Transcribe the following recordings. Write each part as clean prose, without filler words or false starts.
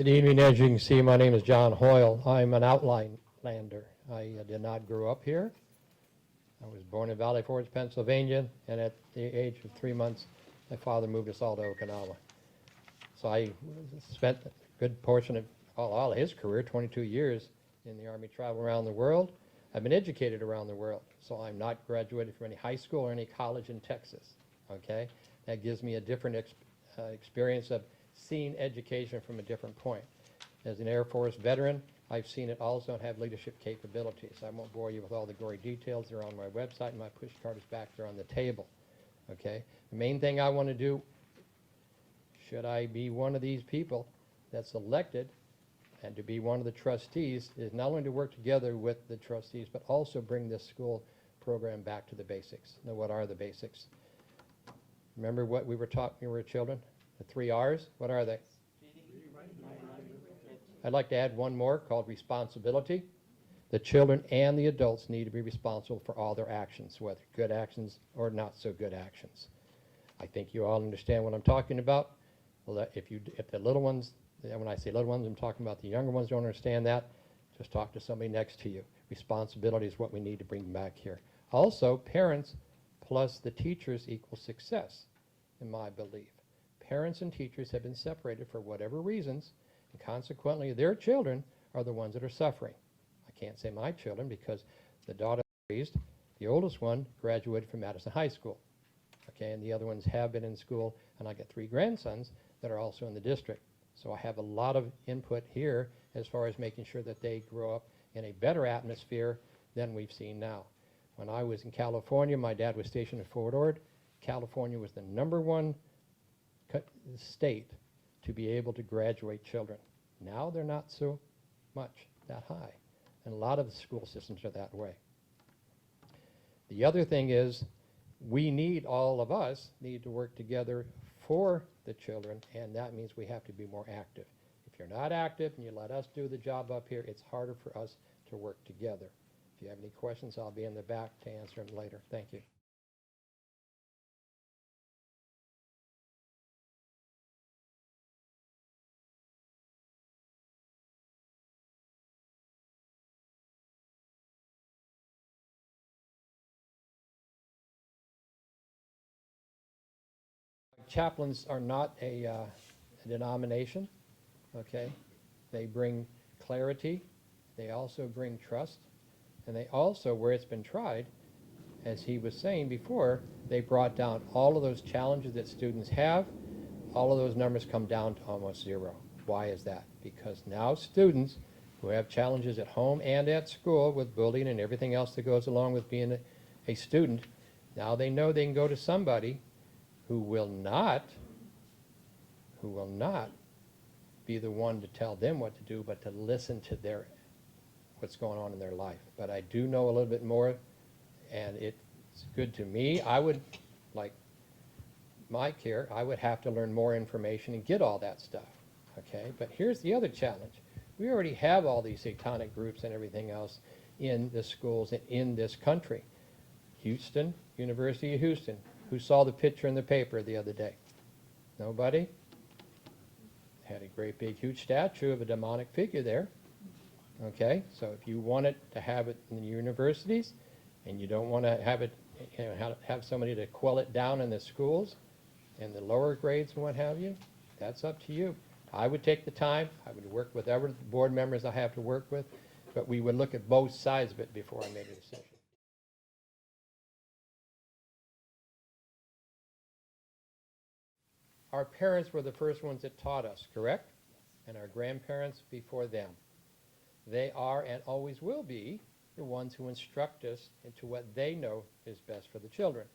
Good evening. As you can see, my name is John Hoyle. I'm an outline lander. I did not grow up here. I was born in Valley Forge, Pennsylvania, and at the age of 3 months, my father moved us all to Okinawa. So I spent a good portion of all of his career, 22 years, in the Army, travel around the world. I've been educated around the world, so I'm not graduated from any high school or any college in Texas, okay? That gives me a different experience of seeing education from a different point. As an Air Force veteran, I've seen it also have leadership capabilities. I won't bore you with all the gory details. They're on my website, and my push card is back there on the table, okay? The main thing I want to do, should I be one of these people that's elected and to be one of the trustees, is not only to work together with the trustees, but also bring this school program back to the basics. Now, what are the basics? Remember what we were taught when we were children? The 3 R's? What are they? I'd like to add one more called responsibility. The children and the adults need to be responsible for all their actions, whether good actions or not so good actions. I think you all understand what I'm talking about. Well, if the little ones, when I say little ones, I'm talking about the younger ones, don't understand that, just talk to somebody next to you. Responsibility is what we need to bring back here. Also, parents plus the teachers equals success, in my belief. Parents and teachers have been separated for whatever reasons, and consequently their children are the ones that are suffering. I can't say my children because the daughter I raised, the oldest one, graduated from Madison High School. Okay, and the other ones have been in school, and I got 3 grandsons that are also in the district. So I have a lot of input here as far as making sure that they grow up in a better atmosphere than we've seen now. When I was in California, my dad was stationed at Fort Ord. California was the #1 state to be able to graduate children. Now they're not so much that high, and a lot of the school systems are that way. The other thing is all of us need to work together for the children, and that means we have to be more active. If you're not active and you let us do the job up here, it's harder for us to work together. If you have any questions, I'll be in the back to answer them later. Thank you. Chaplains are not a denomination, okay? They bring clarity, they also bring trust, and they also, where it's been tried, as he was saying before, they brought down all of those challenges that students have. All of those numbers come down to almost 0. Why is that? Because now students who have challenges at home and at school with bullying and everything else that goes along with being a student, now they know they can go to somebody who will not be the one to tell them what to do, but to listen to what's going on in their life. But I do know a little bit more, and it's good to me. I would, like my care, I would have to learn more information and get all that stuff, okay? But here's the other challenge. We already have all these satanic groups and everything else in the schools and in this country. Houston, University of Houston. Who saw the picture in the paper the other day? Nobody? Had a great big huge statue of a demonic figure there. Okay, so if you wanted to have it in the universities and you don't want to have it, have somebody to quell it down in the schools and the lower grades and what have you, that's up to you. I would take the time, I would work with whatever board members I have to work with, but we would look at both sides of it before I made a decision. Our parents were the first ones that taught us, correct? And our grandparents before them. They are and always will be the ones who instruct us into what they know is best for the children.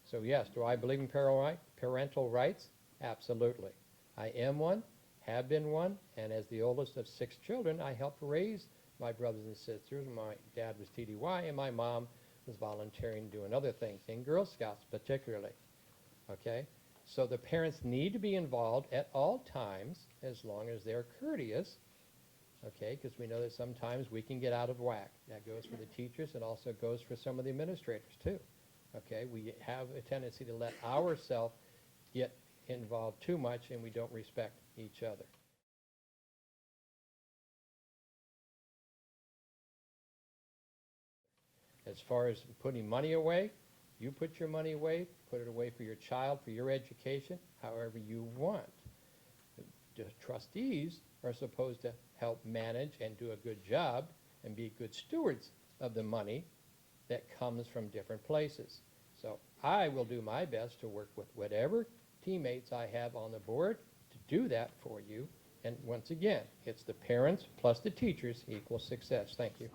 So yes, do I believe in parental rights? Absolutely. I am one, have been one, and as the oldest of 6 children, I helped raise my brothers and sisters. My dad was TDY, and my mom was volunteering doing other things, in Girl Scouts particularly, okay? So the parents need to be involved at all times as long as they're courteous, okay, because we know that sometimes we can get out of whack. That goes for the teachers and also goes for some of the administrators too, okay? We have a tendency to let ourselves get involved too much and we don't respect each other. As far as putting money away, you put your money away, put it away for your child, for your education, however you want. The trustees are supposed to help manage and do a good job and be good stewards of the money that comes from different places. So I will do my best to work with whatever teammates I have on the board to do that for you. And once again, it's the parents plus the teachers equals success. Thank you.